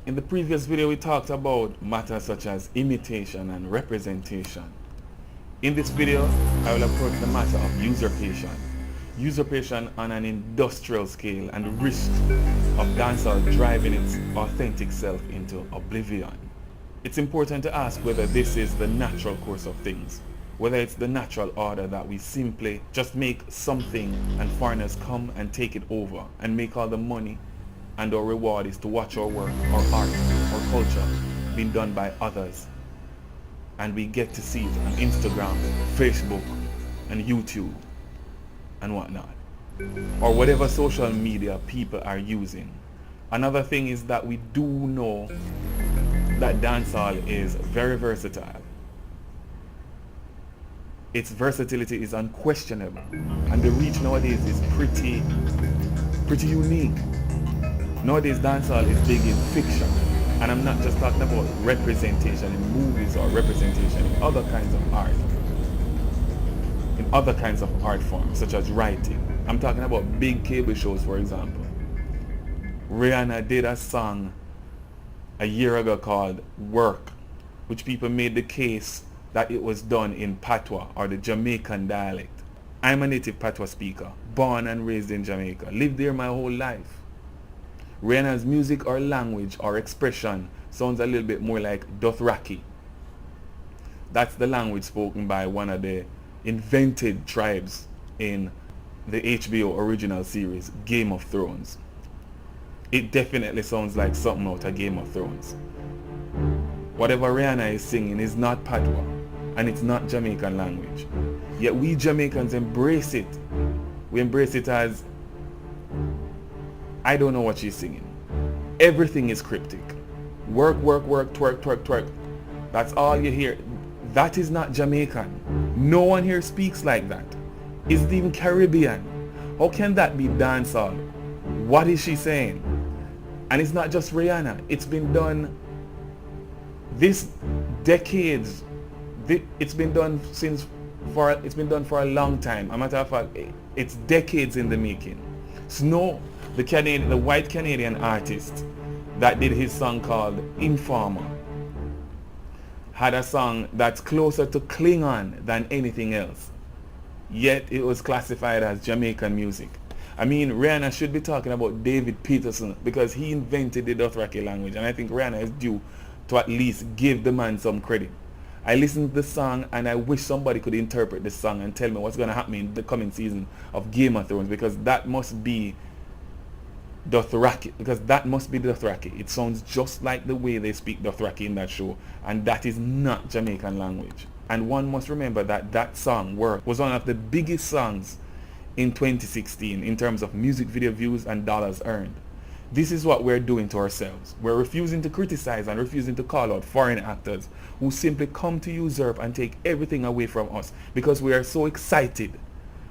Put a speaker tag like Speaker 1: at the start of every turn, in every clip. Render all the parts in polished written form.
Speaker 1: In the previous video we talked about matters such as imitation and representation. In this video I will approach the matter of usurpation. Usurpation on an industrial scale and the risk of dancehall driving its authentic self into oblivion. It's important to ask whether this is the natural course of things, whether it's the natural order that we simply just make something and foreigners come and take it over and make all the money, and our reward is to watch our work, our art, our culture being done by others, and we get to see it on Instagram, Facebook, and YouTube and whatnot, or whatever social media people are using. Another thing is that we do know that dancehall is very versatile. Its versatility is unquestionable, and the reach nowadays is pretty unique. Nowadays dancehall is big in fiction, and I'm not just talking about representation in movies or representation in other kinds of art, in other kinds of art forms such as writing. I'm talking about big cable shows, for example. Rihanna did a song a year ago called Work, which people made the case that it was done in patois, or the Jamaican dialect. I'm a native patois speaker, born and raised in Jamaica, lived there my whole life. Rihanna's music or language or expression sounds a little bit more like Dothraki. That's the language spoken by one of the invented tribes in the HBO original series Game of Thrones. It definitely sounds like something out of Game of Thrones. Whatever Rihanna is singing is not patois, and it's not Jamaican language. Yet we Jamaicans embrace it. We embrace it as, I don't know what she's singing. Everything is cryptic. Work, work, work, twerk, twerk, twerk. That's all you hear. That is not Jamaican. No one here speaks like that. Is it even Caribbean? How can that be dancehall? What is she saying? And it's not just Rihanna. It's been done this decades. It's been done for a long time. A matter of fact, it's decades in the making. Snow, the white Canadian artist that did his song called Informer, had a song that's closer to Klingon than anything else. Yet it was classified as Jamaican music. I mean, Rihanna should be talking about David Peterson because he invented the Dothraki language, and I think Rihanna is due to at least give the man some credit. I listened to the song and I wish somebody could interpret the song and tell me what's going to happen in the coming season of Game of Thrones, because that must be Dothraki. It sounds just like the way they speak Dothraki in that show, and that is not Jamaican language. And one must remember that that song, Work, was one of the biggest songs in 2016 in terms of music video views and dollars earned. This is what we're doing to ourselves. We're refusing to criticize and refusing to call out foreign actors who simply come to usurp and take everything away from us because we are so excited.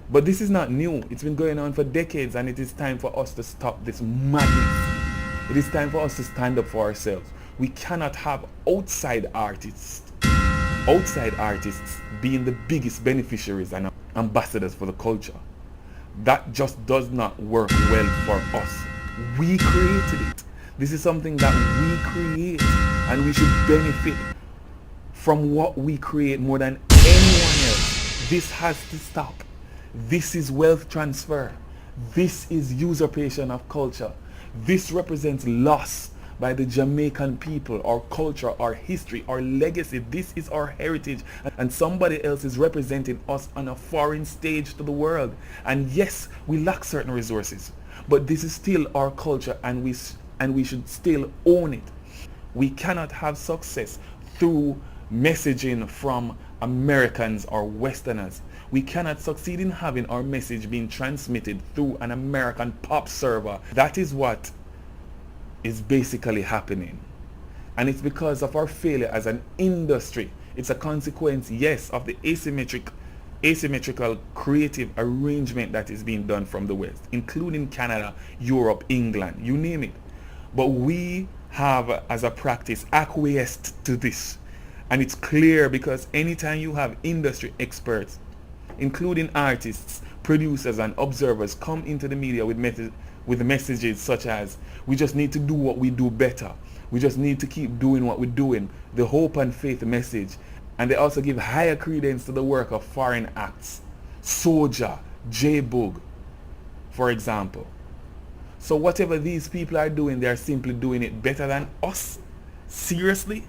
Speaker 1: But this is not new. It's been going on for decades, and it is time for us to stop this madness. It is time for us to stand up for ourselves. We cannot have outside artists being the biggest beneficiaries and ambassadors for the culture. That just does not work well for us. We created it. This is something that we create, and we should benefit from what we create more than anyone else. This has to stop. This is wealth transfer. This is usurpation of culture. This represents loss by the Jamaican people, our culture, our history, our legacy. This is our heritage, and somebody else is representing us on a foreign stage to the world. And yes, we lack certain resources, but this is still our culture, and we should still own it. We cannot have success through messaging from Americans or Westerners. We cannot succeed in having our message being transmitted through an American pop server. That is what is basically happening. And it's because of our failure as an industry. It's a consequence, yes, of the asymmetrical creative arrangement that is being done from the West, including Canada, Europe, England, you name it. But we have, as a practice, acquiesced to this. And it's clear because anytime you have industry experts, including artists, producers, and observers, come into the media with messages such as, we just need to do what we do better. We just need to keep doing what we're doing, the hope and faith message. And they also give higher credence to the work of foreign acts. Soja, J-Boog, for example. So whatever these people are doing, they're simply doing it better than us? Seriously?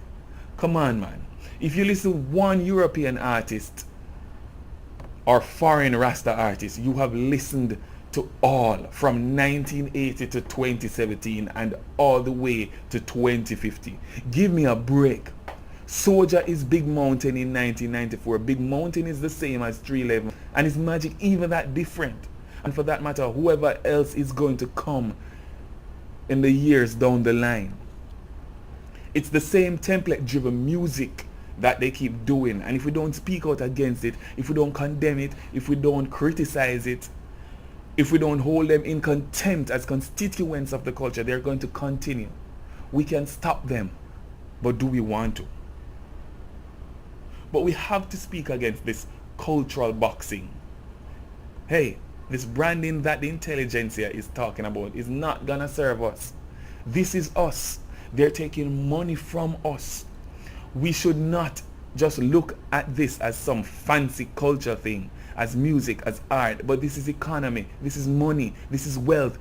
Speaker 1: Come on, man. If you listen to one European artist or foreign Rasta artist, you have listened to all from 1980 to 2017 and all the way to 2050. Give me a break. Soja is Big Mountain in 1994. Big Mountain is the same as 311. And is Magic even that different? And for that matter, whoever else is going to come in the years down the line. It's the same template-driven music that they keep doing. And if we don't speak out against it, if we don't condemn it, if we don't criticize it, if we don't hold them in contempt as constituents of the culture, they're going to continue. We can stop them, but do we want to? But we have to speak against this cultural boxing. Hey, this branding that the intelligentsia is talking about is not gonna serve us. This is us. They're taking money from us. We should not just look at this as some fancy culture thing, as music, as art, but this is economy, this is money, this is wealth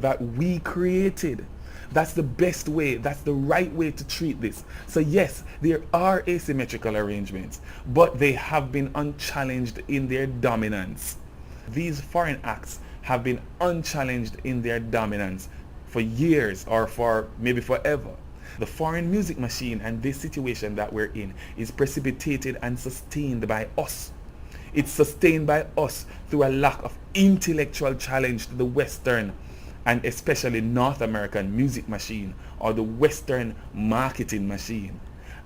Speaker 1: that we created. That's the best way, that's the right way to treat this. So yes, there are asymmetrical arrangements, but they have been unchallenged in their dominance. These foreign acts have been unchallenged in their dominance for years or for maybe forever. The foreign music machine and this situation that we're in is precipitated and sustained by us. It's sustained by us through a lack of intellectual challenge to the Western and especially North American music machine or the Western marketing machine.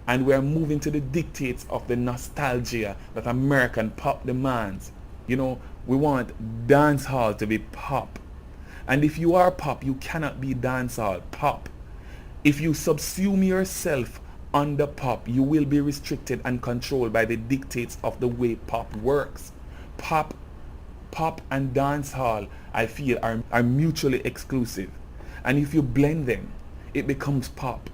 Speaker 1: And we're moving to the dictates of the nostalgia that American pop demands. You know, we want dancehall to be pop. And if you are pop, you cannot be dancehall pop. If you subsume yourself under pop, you will be restricted and controlled by the dictates of the way pop works. Pop and dancehall, I feel, are mutually exclusive. And if you blend them, it becomes pop.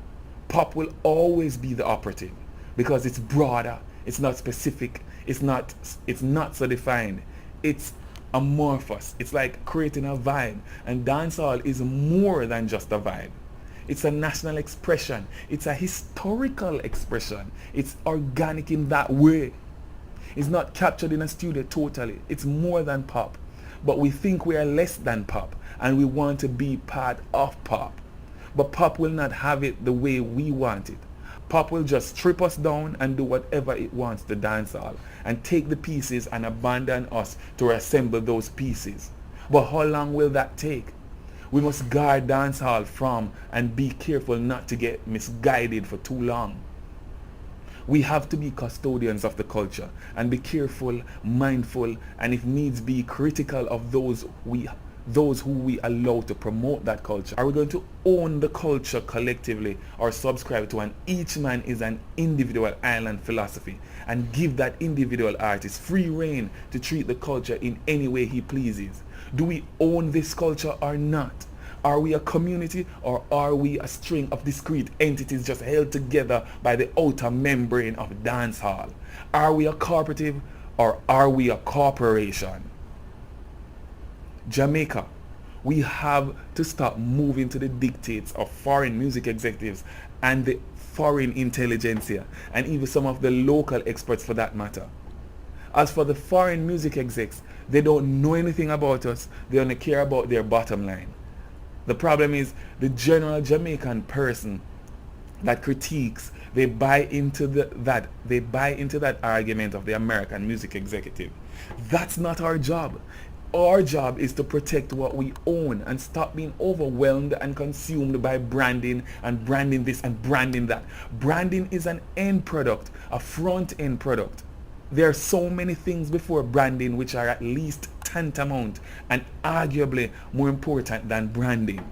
Speaker 1: Pop will always be the operative because it's broader, it's not specific, it's not so defined. It's amorphous. It's like creating a vibe. And dancehall is more than just a vibe. It's a national expression. It's a historical expression. It's organic in that way. It's not captured in a studio totally. It's more than pop. But we think we are less than pop and we want to be part of pop. But pop will not have it the way we want it. Pop will just strip us down and do whatever it wants to dancehall and take the pieces and abandon us to assemble those pieces. But how long will that take? We must guard dancehall from and be careful not to get misguided for too long. We have to be custodians of the culture and be careful, mindful, and if needs be critical of those who we allow to promote that culture. Are we going to own the culture collectively or subscribe to an each man is an individual island philosophy and give that individual artist free rein to treat the culture in any way he pleases? Do we own this culture or not? Are we a community or are we a string of discrete entities just held together by the outer membrane of dancehall? Are we a cooperative or are we a corporation? Jamaica, we have to stop moving to the dictates of foreign music executives and the foreign intelligentsia and even some of the local experts for that matter. As for the foreign music execs, they don't know anything about us. They only care about their bottom line. The problem is the general Jamaican person that critiques, they buy into that argument of the American music executive. That's not our job. Our job is to protect what we own and stop being overwhelmed and consumed by branding and branding this and branding that. Branding is an end product, a front end product. There are so many things before branding which are at least tantamount and arguably more important than branding.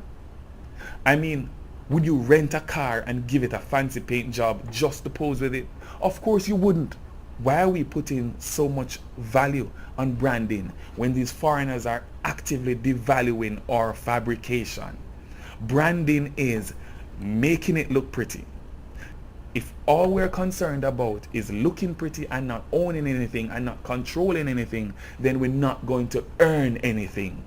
Speaker 1: I mean, would you rent a car and give it a fancy paint job just to pose with it? Of course you wouldn't. Why are we putting so much value on branding when these foreigners are actively devaluing our fabrication? Branding is making it look pretty. If all we're concerned about is looking pretty and not owning anything and not controlling anything, then we're not going to earn anything.